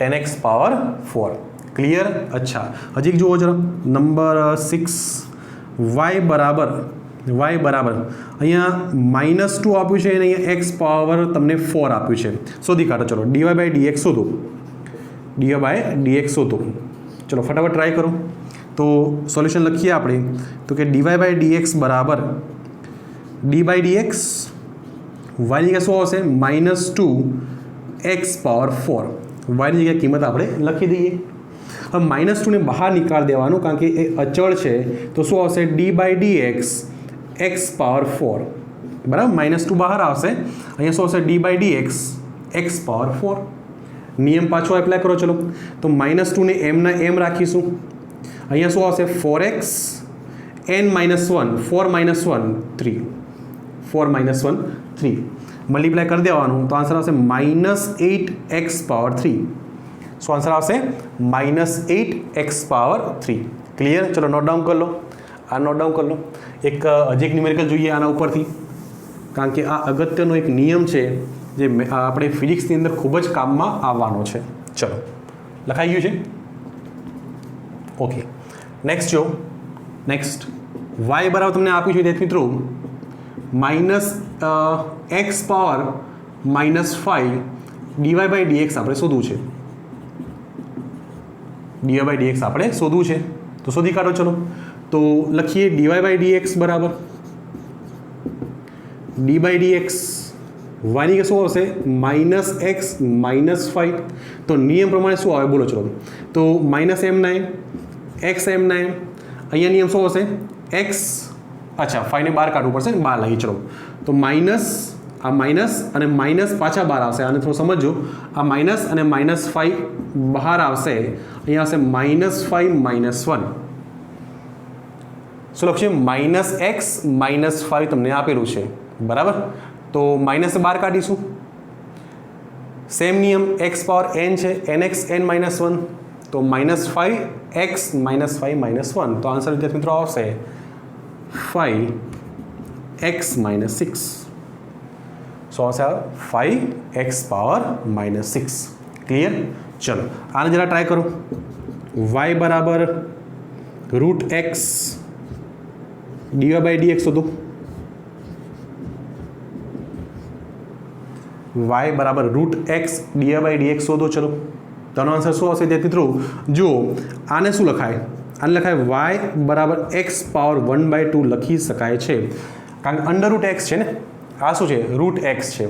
10x power 4. ક્લિયર? અચ્છા, હજી જુઓ જરા. નંબર 6, y બરાબર અહીંયા -2 આપ્યું છે અને અહીંયા x પાવર તમને 4 આપ્યું છે. શોધી કાઢો. ચલો dy બાય dx શોધો. dy બાય dx શોધો. ચલો ફટાફટ ટ્રાય કરો. તો સોલ્યુશન લખીએ આપણે તો કે dy બાય dx બરાબર d બાય dx, y ની જગ્યાએ શું આવશે? -2x power 4. y ની જગ્યાએ કિંમત આપણે લખી દઈએ. હવે -2 ને બહાર નીકાળી દેવાનું કારણ કે એ અચળ છે. તો શું આવશે? d by dx x power 4, બરાબર? -2 બહાર આવશે, અહીંયા શું આવશે? d by dx x power 4. નિયમ પાછો એપ્લાય કરો. ચલો તો -2 ને એમના એમ રાખીશું. અહીંયા શું આવશે? 4x n minus 1, 4 minus 1 3, 4 minus 1 3, multiply કરી દેવાનું તો આન્સર આવશે -8x પાવર 3. શું આન્સર આવશે? -8x power 3. ક્લિયર? ચલો નોટ ડાઉન કરી લો. આ નોટ ડાઉન કરી લો. એક હજી એક ન્યુમેરિકલ જોઈએ આના ઉપરથી, કારણ કે આ અગત્યનો એક નિયમ છે જે આપણે ફિઝિક્સની અંદર ખૂબ જ કામમાં આવવાનો છે. ચલો, લખાઈ ગયું છે? ઓકે, નેક્સ્ટ જો, નેક્સ્ટ વાય બરાબર તમને આપ્યું છે વિદ્યાર્થી મિત્રો -x power -5 dy by dx આપણે શોધવું છે. ડીવાય બાય ડીએક્સ આપણે શોધવું છે, તો શોધી કાઢો. ચલો, તો લખીએ ડીવાય બાય ડીએક્સ બરાબર ડી બાય ડીએક્સ વાયની શું આવશે -x -5. તો નિયમ પ્રમાણે શું આવે બોલો? ચલો, તો -m9 xm9, અહીંયા નિયમ શું હશે x, અચ્છા 5 ને બહાર કાઢવું પડશે ને, બહાર લઈ. ચલો, તો માઇનસ, આ માઇનસ અને માઇનસ પાછા બહાર આવશે. આને થોડું સમજો, આ માઇનસ અને -5 બહાર આવશે, અહીંયા આવશે -5 -1. શું લખશે? -x -5 તમને આપેલું છે બરાબર. તો માઇનસ બહાર કાઢીશું. સેમ નિયમ x પાવર n છે, nx n -1, તો -5x -5 -1. તો આન્સર વિદ્યાર્થી મિત્રો આવશે 5x -6. શું આવશે? 5x power -6. ક્લિયર? ચલો, આને જરા ટ્રાય કરો. y બરાબર √x ડીવાય બાય ડીએક્સ શોધો. y બરાબર √x ડીવાય બાય ડીએક્સ શોધો. ચલો, તો આનો આન્સર શું આવશે વિદ્યાર્થી મિત્રો? જુઓ, આને શું લખાય? આને લખાય y બરાબર x પાવર 1/2 લખી શકાય છે, કારણ કે √x છે ને, આ શું છે? √x છે,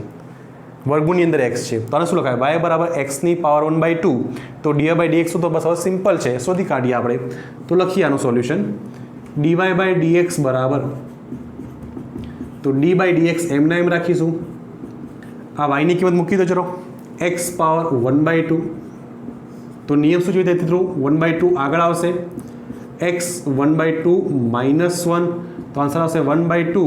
વર્ગમૂળની અંદર x છે. તો આને શું લખાય? y બરાબર x ની પાવર 1/2. તો ડીવાય બાય ડીએક્સ તો બસ હવે સિમ્પલ છે, શોધી કાઢીએ આપણે. તો લખીએ આનું સોલ્યુશન. ડીવાય બાય ડીએક્સ બરાબર, તો ડી બાય ડીએક્સ એમના એમ રાખીશું. આ વાયની કિંમત મૂકી દો. ચલો, x પાવર 1/2. તો નિયમ શું જોઈએ? મિત્રો 1/2 આગળ આવશે, x 1/2 -1. તો આન્સર આવશે 1/2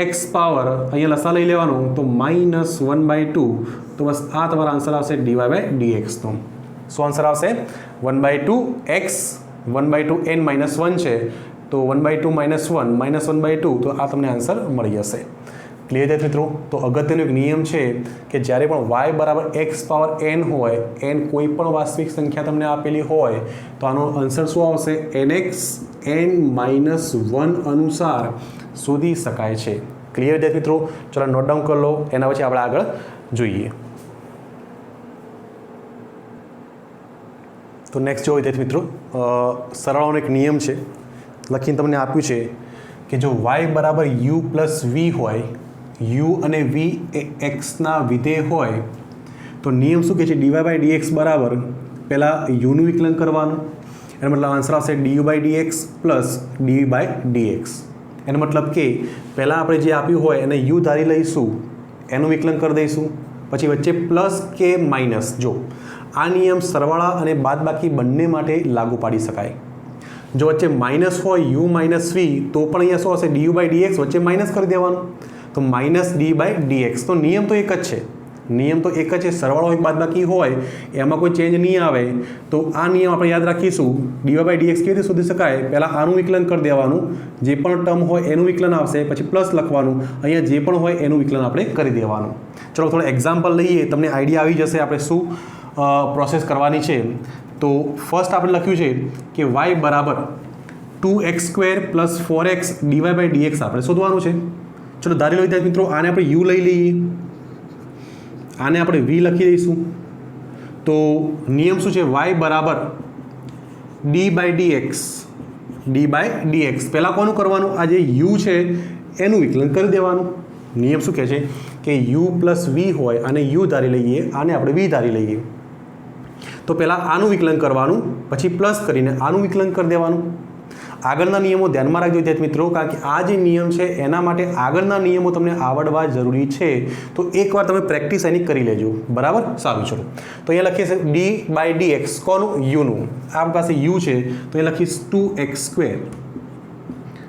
x પાવર, અહીંયા લસા લઈ લેવાનું, તો -1/2. તો બસ આ તમારો આન્સર આવશે ડીવાય બાય ડીએક્સનો. શું આન્સર આવશે? 1/2 x 1/2 n -1 છે, તો 1/2 -1 -1/2. તો આ તમને આન્સર મળી જશે. ક્લિયર છે મિત્રો? તો અગત્યનો એક નિયમ છે કે જ્યારે પણ y બરાબર x પાવર n હોય, n કોઈ પણ વાસ્તવિક સંખ્યા તમને આપેલી હોય, તો આનો આન્સર શું આવશે? nx n -1 અનુસાર શોધી શકાય છે. ક્લિયર છે મિત્રો? ચલો, નોટ ડાઉન કરી લો, એના પછી આપણે આગળ જોઈએ. તો નેક્સ્ટ જો વિદ્યાર્થી મિત્રો, સરળોનો એક નિયમ છે, લખીને તમને આપ્યું છે કે જો y બરાબર u પ્લસ v હોય, u અને v એ એક્સના વિધેય હોય, તો નિયમ શું કહે છે? ડીવાય બાય ડીએક્સ બરાબર પહેલાં યુનું વિકલન કરવાનું, એનો મતલબ આન્સર આવશે du by dx plus d by dx. એનો મતલબ કે પહેલાં આપણે જે આપ્યું હોય એને યુ ધારી લઈશું, એનું વિકલન કરી દઈશું, પછી વચ્ચે પ્લસ કે માઇનસ. જો આ નિયમ સરવાળા અને બાદબાકી બંને માટે લાગુ પાડી શકાય. જો વચ્ચે માઇનસ હોય યુ માઇનસ વી, તો પણ અહીંયા શું હશે? ડીયુ બાય ડીએક્સ વચ્ચે માઇનસ કરી દેવાનું, તો માઇનસ ડી બાય ડીએક્સ. તો નિયમ તો એક જ છે, નિયમ તો એક જ છે, સરવાળો હોય બાદબાકી હોય એમાં કોઈ ચેન્જ નહીં આવે. તો આ નિયમ આપણે યાદ રાખીશું. ડીવાય બાય ડીએક્સ કેવી રીતે શોધી શકાય? પહેલાં આનું વિકલન કરી દેવાનું, જે પણ ટર્મ હોય એનું વિકલન આવશે, પછી પ્લસ લખવાનું, અહીંયા જે પણ હોય એનું વિકલન આપણે કરી દેવાનું. ચલો થોડું એક્ઝામ્પલ લઈએ, તમને આઈડિયા આવી જશે આપણે શું પ્રોસેસ કરવાની છે. તો ફર્સ્ટ આપણે લખ્યું છે કે y બરાબર 2x² + 4x DY by dx આપણે શોધવાનું છે. ચલો ધારી લો વિદ્યાર્થી મિત્રો, આને આપણે u લઈ લઈએ, આને આપણે v લખી દઈશું. તો નિયમ શું છે? y બરાબર d by dx, d by dx. પહેલાં કોનું કરવાનું? આ જે u છે એનું વિકલન કરી દેવાનું. નિયમ શું કહે છે કે u પ્લસ v હોય, આને u ધારી લઈએ, આને આપણે v ધારી લઈએ. તો પહેલાં આનું વિકલન કરવાનું, પછી પ્લસ કરીને આનું વિકલન કરી દેવાનું. આગળના નિયમો ધ્યાનમાં રાખજો વિદ્યાર્થી મિત્રો, કારણ કે આ જે નિયમ છે એના માટે આગળના નિયમો તમને આવડવા જરૂરી છે. તો એકવાર તમે પ્રેક્ટિસ એની કરી લેજો, બરાબર? સારું, ચલો તો અહીંયા લખીએ છીએ ડી બાય ડીએક્સ, કોનું? યુનું. આપણી પાસે યુ છે તો એ લખીશ 2x²,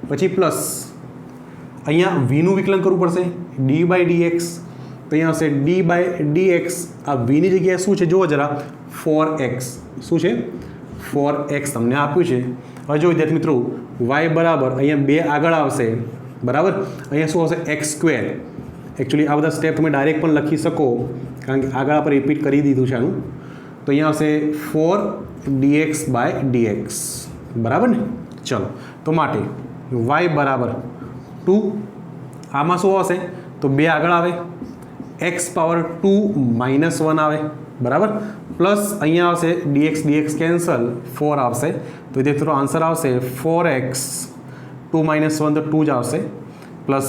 પછી પ્લસ અહીંયા વીનું વિકલન કરવું પડશે, ડી બાય ડીએક્સ. તો અહીંયા હશે ડી બાય ડીએક્સ, આ વીની જગ્યાએ શું છે જુઓ જરા, 4x. શું છે? 4x તમને આપ્યું છે. હવે જો વિદ્યાર્થી મિત્રો વાય બરાબર અહીંયા 2 આગળ આવશે બરાબર, અહીંયા શું આવશે એક્સ સ્ક્વેર. એકચ્યુઅલી આ બધા સ્ટેપ તમે ડાયરેક્ટ પણ લખી શકો કારણ કે આગળ આપણે રિપીટ કરી દીધું છે આનું. તો અહીંયા આવશે 4 dx/dx બરાબર ને. ચલો તો માટે વાય બરાબર 2, આમાં શું આવશે તો 2 આગળ આવે, x પાવર 2 માઇનસ 1 આવે બરાબર, પ્લસ અહીંયા આવશે dx કેન્સલ 4 આવશે. તો એ થોડો આન્સર આવશે 4x 2 માઇનસ 1 તો 2 જ આવશે પ્લસ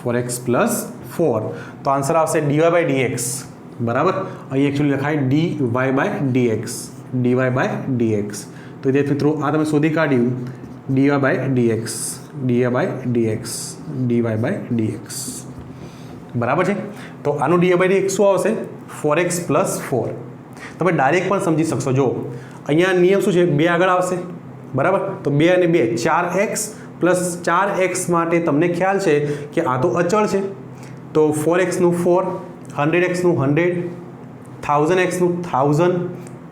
4x પ્લસ 4. તો આન્સર આવશે dy/dx બરાબર. અહીં એકચ્યુઅલી લખાય dy/dx. તો એ મિત્રો આ તમે શોધી કાઢ્યું dy/dx બરાબર છે. તો આનું dy/dx શું આવશે 4x પ્લસ 4. તમે ડાયરેક્ટ પણ સમજી શકશો. જો અહીંયા નિયમ શું છે 2 આગળ આવશે બરાબર, તો 2 અને 2 4x પ્લસ 4x માટે તમને ખ્યાલ છે કે આ તો અચળ છે, તો 4xનું 4, 100xનું 100, 1000xનું 1000,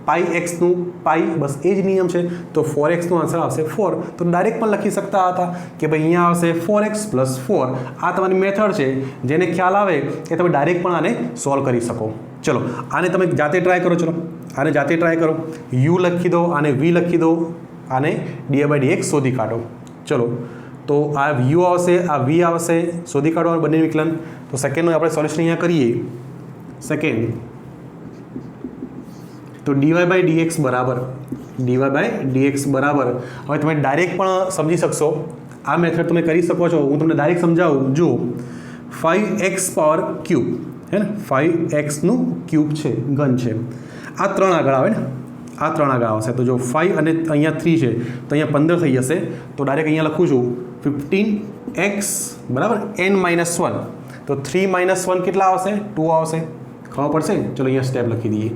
πxનું પાઈ, બસ એ જ નિયમ છે. તો 4xનું આન્સર આવશે 4. તો ડાયરેક્ટ પણ લખી શકતા હતા કે ભાઈ અહીંયા આવશે 4x પ્લસ 4. આ તમારી મેથડ છે, જેને ખ્યાલ આવે કે તમે ડાયરેક્ટ પણ આને સોલ્વ કરી શકો. ચલો આને તમે જાતે ટ્રાય કરો. ચલો આને જાતે ટ્રાય કરો. યુ લખી દો, આને વી લખી દો, આને dy/dx શોધી કાઢો. ચલો તો આ યુ આવશે, આ વી આવશે, શોધી કાઢો બંને વિકલન. તો સેકન્ડનું આપણે સોલ્યુશન અહીંયા કરીએ. સેકન્ડ તો dy/dx બરાબર હવે તમે ડાયરેક્ટ પણ સમજી શકશો. આ મેથડ તમે કરી શકો છો. હું તમને ડાયરેક્ટ સમજાવું. જો 5x પાવર ક્યુબ હે ને, 5xનું ક્યુબ છે, ઘન છે. આ 3 આગળ આવે ને, આ 3 આગળ આવશે. તો જો 5 અને અહીંયા 3 છે તો અહીંયા 15 થઈ જશે. તો ડાયરેક્ટ અહીંયા લખું છું 15x બરાબર n-1. તો 3 - 1 કેટલા આવશે 2 આવશે. ખબર પડશે. ચલો અહીંયા સ્ટેપ લખી દઈએ.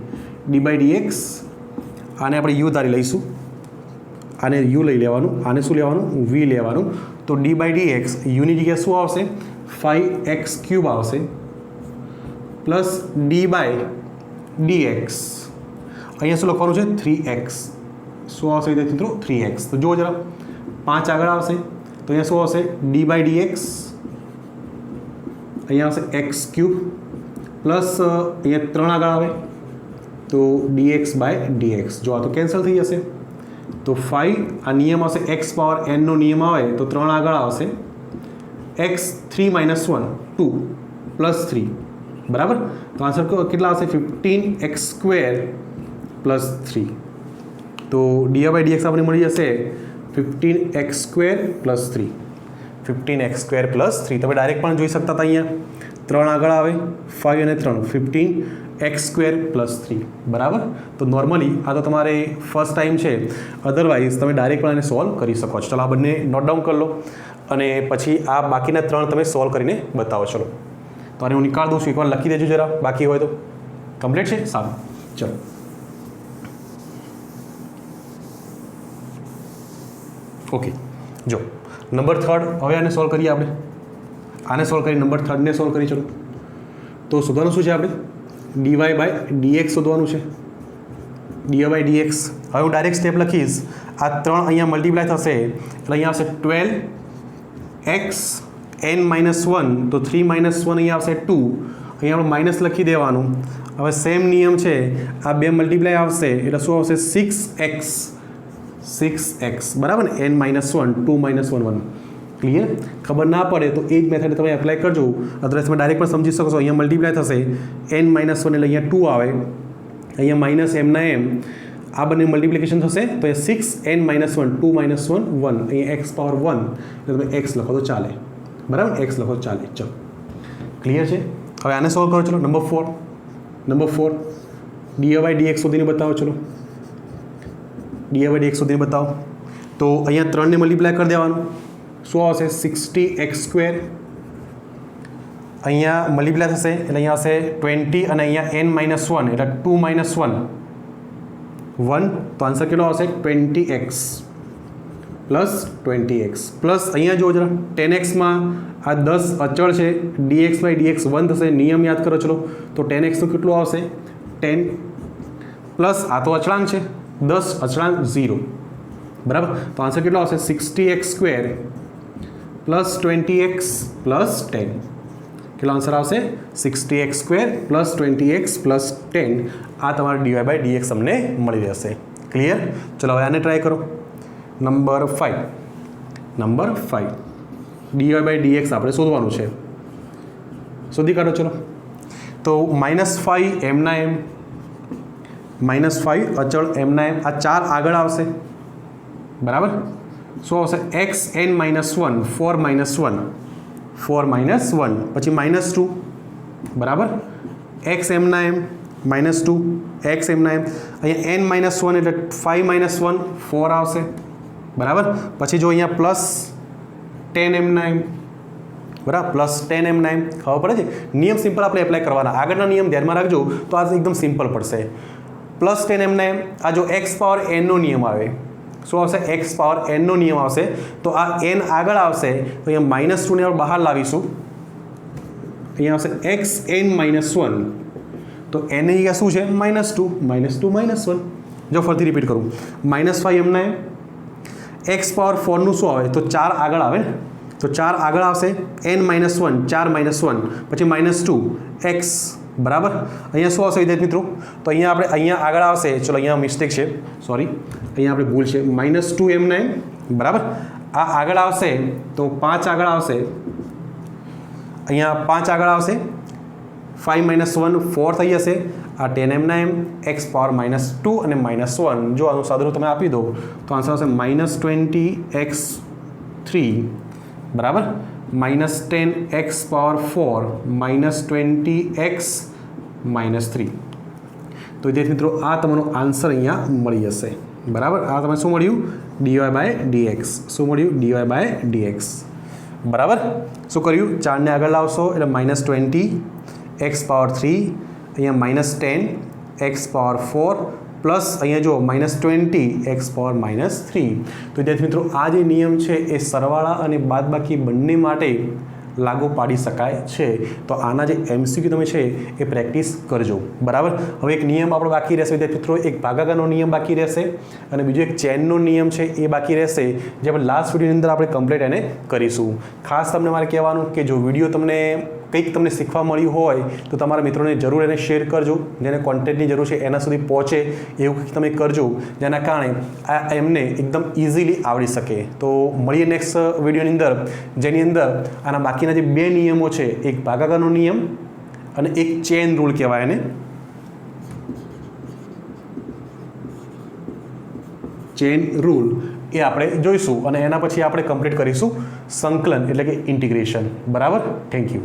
dy/dx આને આપણે યુ ધારી લઈશું, આને યુ લઈ લેવાનું, આને શું લેવાનું વી લેવાનું. તો dy/dx યુની જગ્યાએ શું આવશે 5x³ આવશે પ્લસ d/dx અહીંયા શું લખવાનું છે 3x. શું આવશે મિત્રો 3x. તો જુઓ જરા 5 આગળ આવશે તો અહીંયા શું આવશે d/dx અહીંયા આવશે x³ પ્લસ અહીંયા 3 આગળ આવે તો dx/dx. જો આ તો કેન્સલ થઈ જશે. તો 5 આ નિયમ આવશે x પાવર n નો નિયમ આવે તો 3 આગળ આવશે x 3 - 1 2 પ્લસ 3 બરાબર. તો આન્સર કેટલા આવશે 15x² પ્લસ 3. તો dy/dx આપણે મળી જશે 15x² પ્લસ 3. 15x² પ્લસ 3 તમે ડાયરેક્ટ પણ જોઈ શકતા હતા. અહીંયા 3 આગળ આવે 5 અને 3 15x² પ્લસ 3 બરાબર. તો નોર્મલી આ તો તમારે ફર્સ્ટ ટાઈમ છે, અધરવાઇઝ તમે ડાયરેક્ટ પણ આને સોલ્વ કરી શકો છો. ચલો આ બંને નોટ ડાઉન કરી લો અને પછી આ બાકીના 3 તમે સોલ્વ કરીને બતાવો. ચલો તો આને હું નીકાળ દઉં છું, એકવાર લખી દેજો જરા, બાકી હોય તો. કમ્પ્લીટ છે સારું. ચલો ઓકે. જો નંબર 3 હવે આને સોલ્વ કરીએ આપણે. આને સોલ્વ કરી નંબર 3 ને સોલ્વ કરી. ચલો તો શોધવાનું શું છે આપણે dy/dx શોધવાનું છે. dy/dx હવે હું ડાયરેક્ટ સ્ટેપ લખીશ. આ 3 અહીંયા મલ્ટીપ્લાય થશે એટલે અહીંયા આવશે 12x n-1. તો 3 - 1 અહીંયા આવશે 2. અહીંયા આપણે માઇનસ લખી દેવાનું. હવે સેમ નિયમ છે, આ 2 મલ્ટીપ્લાય આવશે એટલે શું આવશે 6x બરાબર ને. n-1 2 - 1 1. ક્લિયર. ખબર ના પડે તો એ જ મેથડ તમે એપ્લાય કરજો, અદરવાઇઝ તમે ડાયરેક્ટ પણ સમજી શકશો. અહીંયા મલ્ટીપ્લાય થશે n-1 એટલે અહીંયા 2 આવે, અહીંયા માઇનસ એમના એમ, આ બંને મલ્ટીપ્લિકેશન થશે તો એ 6n-1 2 - 1 1 અહીંયા x પાવર 1 એટલે તમે x લખો તો ચાલે બરાબર. x લખો તો ચાલે. ચલો ક્લિયર છે. હવે આને સોલ્વ કરો. ચલો નંબર 4 dy/dx શોધીને બતાવો. ચલો dy/dx શોધીને બતાવો. તો અહીંયા 3 ને મલ્ટીપ્લાય કરી દેવાનું. શું આવશે 60x². અહીંયા મલ્ટીપ્લાય થશે એટલે અહીંયા આવશે 20 અને અહીંયા n-1 એટલે 2 - 1 તો આન્સર કેટલો આવશે 20x પ્લસ 20x પ્લસ અહીંયા જો જરા 10xમાં આ 10 અચળ છે, dx/dx 1 થશે. નિયમ યાદ કરો. ચલો તો 10x તો કેટલું આવશે 10 પ્લસ આ તો અચળાંક છે 10 અચળાંક 0, બરાબર. તો આન્સર કેટલો આવશે? 60x² plus 20x plus 10. કેટલો આન્સર આવશે? 60x² plus 20x plus 10. આ તમારો dy/dx તમને મળી રહેશે. ક્લિયર? ચલો હવે આને ટ્રાય કરો. નંબર 5 dy/dx આપણે શોધવાનું છે. શોધી કાઢો. ચલો તો -5 એમના એમ, -5 અચળ એમના એમ, આ 4 આગળ આવશે, બરાબર. શું આવશે? xn - 1 4 - 1 પછી -2, બરાબર. x એમના એમ -2 x એમના એમ, અહીંયા n - 1 એટલે 5 - 1 4 આવશે, બરાબર. પછી જો અહીંયા પ્લસ 10 એમના એમ, બરાબર, પ્લસ 10 એમના એમ. ખબર પડે છે? નિયમ સિમ્પલ આપણે એપ્લાય કરવાના. આગળના નિયમ ધ્યાનમાં રાખજો તો આ એકદમ સિમ્પલ પડશે. પ્લસ 10 એમના એમ, આ જો x પાવર n નો નિયમ આવે, શું આવશે? x પાવર n નો નિયમ આવશે. તો આ n આગળ આવશે તો અહીંયા -2 ને આપણે બહાર લાવીશું. અહીંયા આવશે xn - 1. તો n અહીંયા શું છે? -2 -1. જો ફરીથી રિપીટ કરું, -5 એમના એમ, x પાવર 4 નું શું આવે? તો 4 આગળ આવે ને, તો 4 આગળ આવશે, n - 1 4 - 1 પછી -2 x, બરાબર. અહીંયા શું આવશે વિદ્યાર્થી મિત્રો? તો અહીંયા આગળ આવશે, ચલો અહીંયા મિસ્ટેક છે, સોરી, અહીંયા આપણે ભૂલ છે, -2 એમના એમ, બરાબર. આ આગળ આવશે તો 5 આગળ આવશે, અહીંયા 5 આગળ આવશે, 5 - 1 4 થઈ જશે, આ 10 એમના એમ, x પાવર -2 અને -1. જો આનું સાદુરૂપ તમે આપી દો તો આન્સર આવશે -20x3, બરાબર, -10 x પાવર 4 -20x -3. તો વિદ્યાર્થી મિત્રો આ તમારો આન્સર અહીંયા મળી જશે, બરાબર. આ તમે શું મળ્યું? dy/dx. શું મળ્યું? dy/dx, બરાબર. શું કર્યું? 4 ને આગળ લાવશો એટલે -20 x પાવર 3, અહીંયા -10 x પાવર 4 પ્લસ અહીંયા જો -20 x પાવર -3. તો વિદ્યાર્થી મિત્રો આ જે નિયમ છે એ સરવાળા અને બાદબાકી બંને માટે લાગુ પાડી શકાય છે. તો આના જે MCQ તમે છે એ પ્રેક્ટિસ કરજો, બરાબર. હવે એક નિયમ આપણો બાકી રહેશે વિદ્યાર્થી મિત્રો, એક ભાગાકારનો નિયમ બાકી રહેશે અને બીજો એક ચેનનો નિયમ છે એ બાકી રહેશે, જે આપણે લાસ્ટ વિડીયોની અંદર આપણે કમ્પ્લીટ એને કરીશું. ખાસ તમને મારે કહેવાનું કે જો વિડીયો તમને કંઈક તમને શીખવા મળ્યું હોય તો તમારા મિત્રોને જરૂર એને શેર કરજો. જેને કોન્ટેન્ટની જરૂર છે એના સુધી પહોંચે એવું કંઈક તમે કરજો, જેના કારણે આ એમને એકદમ ઇઝીલી આવડી શકે. તો મળીએ નેક્સ્ટ વિડીયોની અંદર, જેની અંદર આના બાકીના જે 2 નિયમો છે, એક ભાગાકારનો નિયમ અને એક ચેન રૂલ કહેવાય એને, ચેન રૂલ, એ આપણે જોઈશું અને એના પછી આપણે કમ્પ્લીટ કરીશું સંકલન એટલે કે ઇન્ટિગ્રેશન, બરાબર. Thank you.